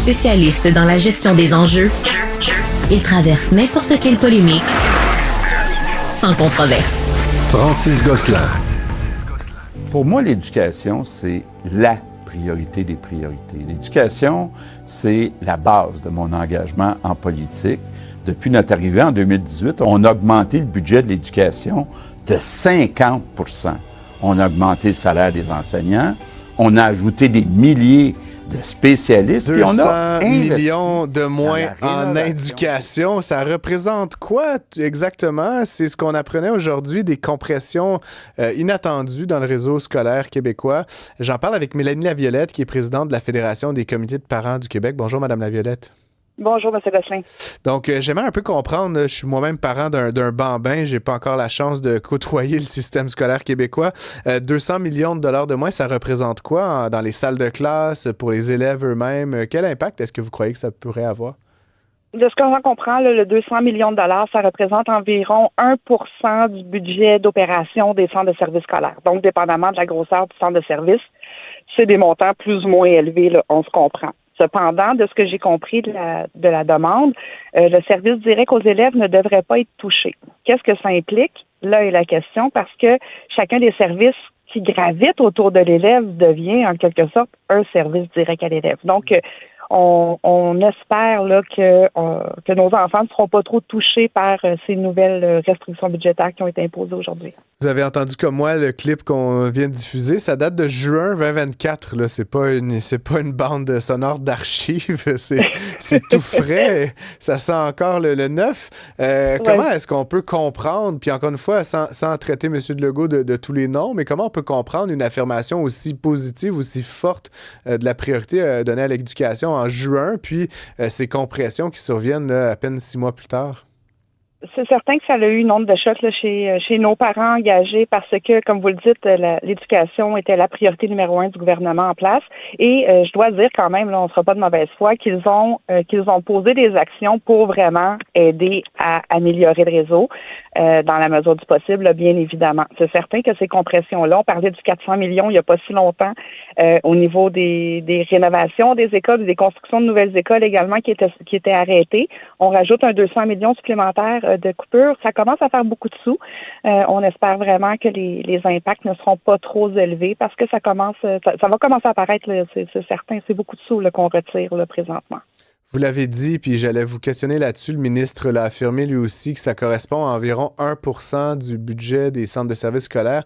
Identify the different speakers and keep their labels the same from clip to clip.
Speaker 1: Spécialiste dans la gestion des enjeux, il traverse n'importe quelle polémique sans controverse.
Speaker 2: Francis Gosselin.
Speaker 3: Pour moi, l'éducation, c'est la priorité des priorités. L'éducation, c'est la base de mon engagement en politique. Depuis notre arrivée en 2018, on a augmenté le budget de l'éducation de 50 %. On a augmenté le salaire des enseignants. On a ajouté des milliers de spécialistes.
Speaker 4: 200
Speaker 3: puis on a
Speaker 4: millions de moins en
Speaker 3: rénovation.
Speaker 4: éducation. Ça représente quoi exactement? C'est ce qu'on apprenait aujourd'hui, des compressions inattendues dans le réseau scolaire québécois. J'en parle avec Mélanie Laviolette, qui est présidente de la Fédération des comités de parents du Québec. Bonjour, Madame Laviolette.
Speaker 5: Bonjour, M. Gosselin.
Speaker 4: Donc, j'aimerais un peu comprendre, je suis moi-même parent d'un bambin, j'ai pas encore la chance de côtoyer le système scolaire québécois. 200 millions de dollars de moins, ça représente quoi dans les salles de classe, pour les élèves eux-mêmes? Quel impact est-ce que vous croyez que ça pourrait avoir?
Speaker 5: De ce qu'on comprend, là, le 200 millions de dollars, ça représente environ 1 % du budget d'opération des centres de services scolaires. Donc, dépendamment de la grosseur du centre de service, c'est des montants plus ou moins élevés, là, on se comprend. Cependant, de ce que j'ai compris de la demande, le service direct aux élèves ne devrait pas être touché. Qu'est-ce que ça implique? Là est la question, parce que chacun des services qui gravitent autour de l'élève devient, en quelque sorte, un service direct à l'élève. Donc, on espère là que nos enfants ne seront pas trop touchés par ces nouvelles restrictions budgétaires qui ont été imposées aujourd'hui.
Speaker 4: Vous avez entendu comme moi le clip qu'on vient de diffuser, ça date de juin 2024. Là, c'est pas une bande sonore d'archives, c'est tout frais. Ça sent encore le neuf. Comment est-ce qu'on peut comprendre, puis encore une fois, sans traiter M. Legault de tous les noms, mais comment on peut comprendre une affirmation aussi positive, aussi forte de la priorité donnée à l'éducation en juin, puis ces compressions qui surviennent là, à peine 6 mois plus tard?
Speaker 5: C'est certain que ça a eu une onde de choc là, chez nos parents engagés parce que, comme vous le dites, l'éducation était la priorité numéro 1 du gouvernement en place. Et je dois dire quand même, là, on ne sera pas de mauvaise foi, qu'ils ont posé des actions pour vraiment aider à améliorer le réseau dans la mesure du possible, là, bien évidemment. C'est certain que ces compressions-là, on parlait du 400 millions il n'y a pas si longtemps au niveau des rénovations des écoles, des constructions de nouvelles écoles également qui étaient arrêtées. On rajoute un 200 millions supplémentaires de coupures. Ça commence à faire beaucoup de sous. On espère vraiment que les impacts ne seront pas trop élevés parce que ça va commencer à apparaître, là, c'est certain. C'est beaucoup de sous là, qu'on retire là, présentement.
Speaker 4: Vous l'avez dit, puis j'allais vous questionner là-dessus. Le ministre l'a affirmé lui aussi que ça correspond à environ 1 % du budget des centres de services scolaires.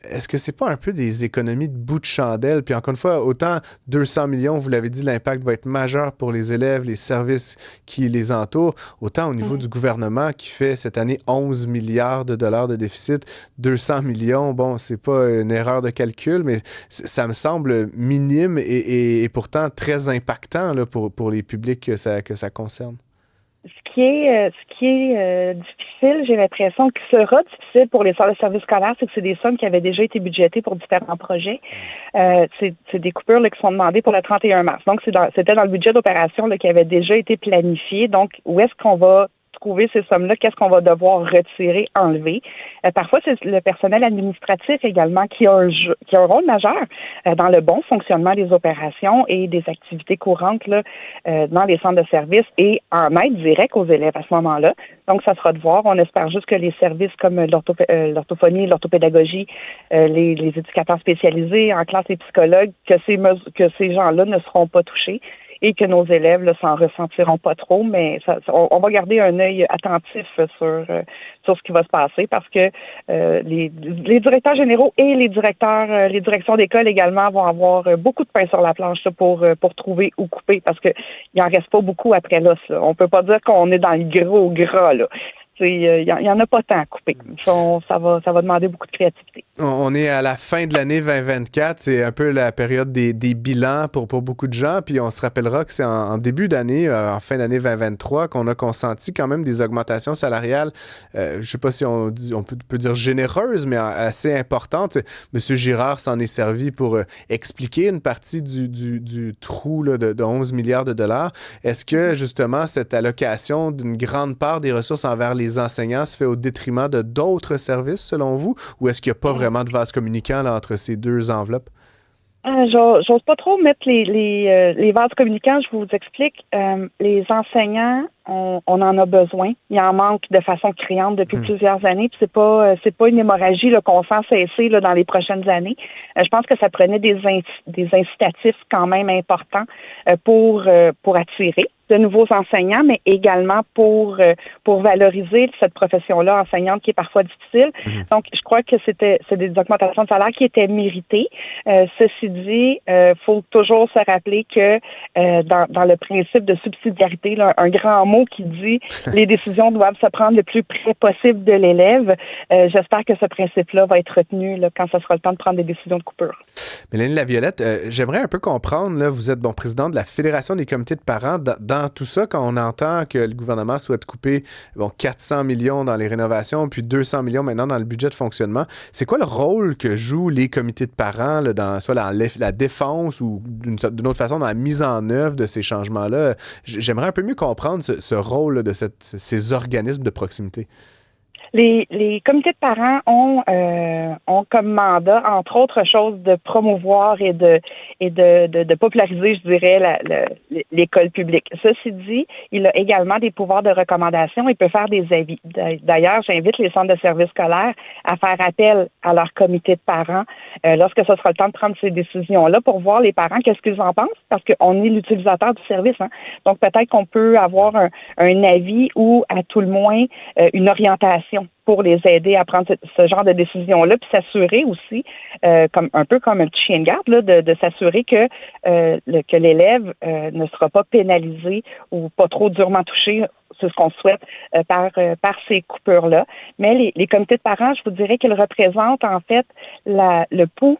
Speaker 4: Est-ce que c'est pas un peu des économies de bout de chandelle? Puis encore une fois, autant 200 millions, vous l'avez dit, l'impact va être majeur pour les élèves, les services qui les entourent, autant au niveau du gouvernement qui fait cette année 11 milliards de dollars de déficit, 200 millions, bon, c'est pas une erreur de calcul, mais ça me semble minime et pourtant très impactant là, pour les publics que ça concerne.
Speaker 5: Ce qui est difficile, j'ai l'impression que sera difficile pour les centres de services scolaires, c'est que c'est des sommes qui avaient déjà été budgétées pour différents projets. C'est des coupures là, qui sont demandées pour le 31 mars. Donc, c'était dans le budget d'opération là, qui avait déjà été planifié. Donc, où est-ce qu'on va trouver ces sommes-là, qu'est-ce qu'on va devoir retirer, enlever. Parfois, c'est le personnel administratif également qui a un rôle majeur dans le bon fonctionnement des opérations et des activités courantes là, dans les centres de services et en aide directe aux élèves à ce moment-là. Donc, ça sera de voir. On espère juste que les services comme l'orthophonie, l'orthopédagogie, les éducateurs spécialisés en classe et psychologues, que ces gens-là ne seront pas touchés et que nos élèves ne s'en ressentiront pas trop, mais on va garder un œil attentif sur ce qui va se passer parce que les directeurs généraux et les directions d'école également vont avoir beaucoup de pain sur la planche là, pour trouver où couper parce que il en reste pas beaucoup après l'os. Là. On peut pas dire qu'on est dans le gros gras là. Il y en a pas tant à couper. Ça va demander beaucoup de créativité.
Speaker 4: On est à la fin de l'année 2024. C'est un peu la période des bilans pour beaucoup de gens. Puis on se rappellera que c'est en début d'année, en fin d'année 2023, qu'on a consenti quand même des augmentations salariales. Je ne sais pas si on peut dire généreuses, mais assez importantes. Monsieur Girard s'en est servi pour expliquer une partie du trou là, de 11 milliards de dollars. Est-ce que justement cette allocation d'une grande part des ressources envers les enseignants se fait au détriment de d'autres services selon vous? Ou est-ce qu'il n'y a pas vraiment de vase communicant là, entre ces deux enveloppes?
Speaker 5: J'ose pas trop mettre les vases communicants, je vous explique. Les enseignants, on en a besoin. Il en manque de façon criante depuis plusieurs années. Puis c'est pas une hémorragie là, qu'on sent cesser là, dans les prochaines années. Je pense que ça prenait des incitatifs quand même importants pour attirer de nouveaux enseignants, mais également pour valoriser cette profession-là enseignante qui est parfois difficile. Donc, je crois que c'est des augmentations de salaire qui étaient méritées. Ceci dit, faut toujours se rappeler que dans le principe de subsidiarité, là, un grand mot qui dit les décisions doivent se prendre le plus près possible de l'élève. J'espère que ce principe-là va être retenu là, quand ce sera le temps de prendre des décisions de coupure.
Speaker 4: Mélanie Laviolette, j'aimerais un peu comprendre, là, vous êtes président de la Fédération des comités de parents. Dans tout ça, quand on entend que le gouvernement souhaite couper 400 millions dans les rénovations, puis 200 millions maintenant dans le budget de fonctionnement, c'est quoi le rôle que jouent les comités de parents, là, soit dans la défense ou d'une autre façon dans la mise en œuvre de ces changements-là? J'aimerais un peu mieux comprendre ce rôle là, de ces organismes de proximité.
Speaker 5: Les comités de parents ont comme mandat, entre autres choses, de promouvoir et de populariser, je dirais, l'école publique. Ceci dit, il a également des pouvoirs de recommandation. Il peut faire des avis. D'ailleurs, j'invite les centres de services scolaires à faire appel à leur comité de parents lorsque ce sera le temps de prendre ces décisions-là pour voir les parents qu'est-ce qu'ils en pensent, parce qu'on est l'utilisateur du service. Hein. Donc, peut-être qu'on peut avoir un avis ou, à tout le moins, une orientation pour les aider à prendre ce genre de décision-là, puis s'assurer aussi, un peu comme un petit chien de garde, là, de s'assurer que l'élève ne sera pas pénalisé ou pas trop durement touché, c'est ce qu'on souhaite, par ces coupures-là. Mais les comités de parents, je vous dirais qu'ils représentent en fait le pouls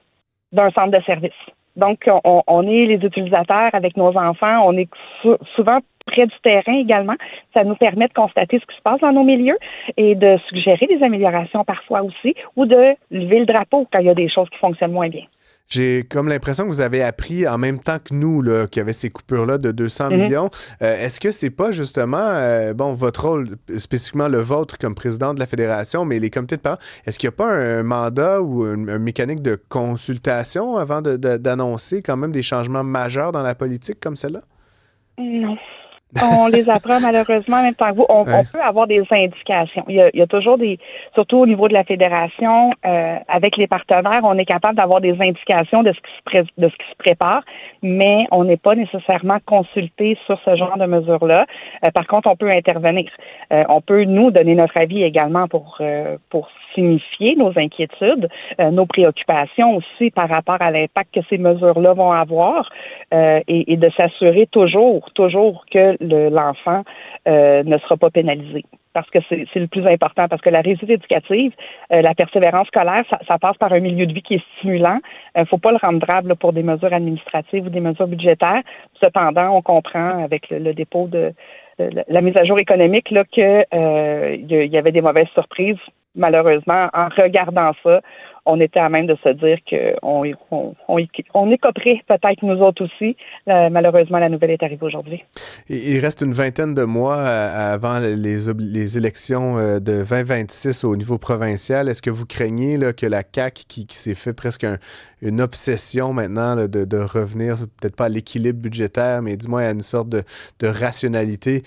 Speaker 5: d'un centre de service. Donc, on est les utilisateurs avec nos enfants, on est souvent près du terrain également. Ça nous permet de constater ce qui se passe dans nos milieux et de suggérer des améliorations parfois aussi ou de lever le drapeau quand il y a des choses qui fonctionnent moins bien.
Speaker 4: J'ai comme l'impression que vous avez appris en même temps que nous là, qu'il y avait ces coupures-là de 200 millions. Est-ce que c'est pas justement, votre rôle, spécifiquement le vôtre comme président de la Fédération, mais les comités de parents, est-ce qu'il n'y a pas un mandat ou une mécanique de consultation avant d'annoncer quand même des changements majeurs dans la politique comme celle-là?
Speaker 5: Non. On les apprend malheureusement en même temps que vous. On peut avoir des indications. Il y a toujours surtout au niveau de la fédération, avec les partenaires, on est capable d'avoir des indications de ce qui se prépare, mais on n'est pas nécessairement consulté sur ce genre de mesures-là. Par contre, on peut intervenir. On peut nous donner notre avis également pour signifier nos inquiétudes, nos préoccupations aussi par rapport à l'impact que ces mesures-là vont avoir et de s'assurer toujours que l'enfant ne sera pas pénalisé. Parce que c'est le plus important, parce que la réussite éducative, la persévérance scolaire, ça passe par un milieu de vie qui est stimulant. Faut pas le rendre drable là, pour des mesures administratives ou des mesures budgétaires. Cependant, on comprend avec le dépôt de la mise à jour économique là que il y avait des mauvaises surprises. Malheureusement, en regardant ça, on était à même de se dire qu'on écoperait peut-être nous autres aussi. Malheureusement, la nouvelle est arrivée aujourd'hui.
Speaker 4: Il reste une vingtaine de mois avant les élections de 2026 au niveau provincial. Est-ce que vous craignez là, que la CAQ, qui s'est fait presque une obsession maintenant là, de revenir, peut-être pas à l'équilibre budgétaire, mais du moins à une sorte de rationalité,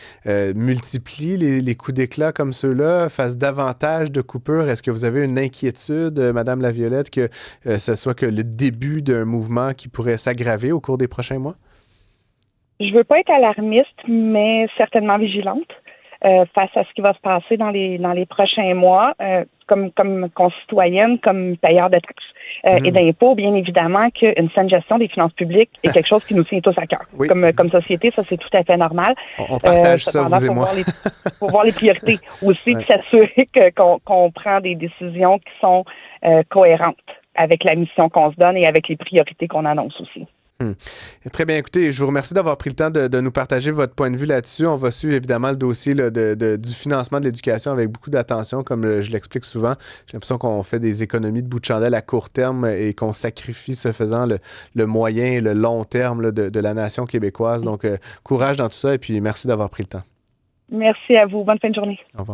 Speaker 4: multiplie les coups d'éclat comme ceux-là, fasse davantage de coupures? Est-ce que vous avez une inquiétude, Madame Laviolette, que ce soit que le début d'un mouvement qui pourrait s'aggraver au cours des prochains mois?
Speaker 5: Je veux pas être alarmiste, mais certainement vigilante face à ce qui va se passer dans les prochains mois, comme concitoyenne, comme payeur de taxes et d'impôts, bien évidemment qu'une saine gestion des finances publiques est quelque chose qui nous tient tous à cœur. Oui. Comme société, ça c'est tout à fait normal.
Speaker 4: On partage ça, vous et moi.
Speaker 5: Pour voir les priorités aussi, puis s'assurer qu'on prend des décisions qui sont cohérentes avec la mission qu'on se donne et avec les priorités qu'on annonce aussi.
Speaker 4: Très bien, écoutez, je vous remercie d'avoir pris le temps de nous partager votre point de vue là-dessus. On va suivre évidemment le dossier là, du financement de l'éducation avec beaucoup d'attention, comme je l'explique souvent. J'ai l'impression qu'on fait des économies de bout de chandelle à court terme et qu'on sacrifie, ce faisant, le moyen et le long terme là, de la nation québécoise. Donc, courage dans tout ça et puis merci d'avoir pris le temps.
Speaker 5: Merci à vous. Bonne fin de journée.
Speaker 4: Au revoir.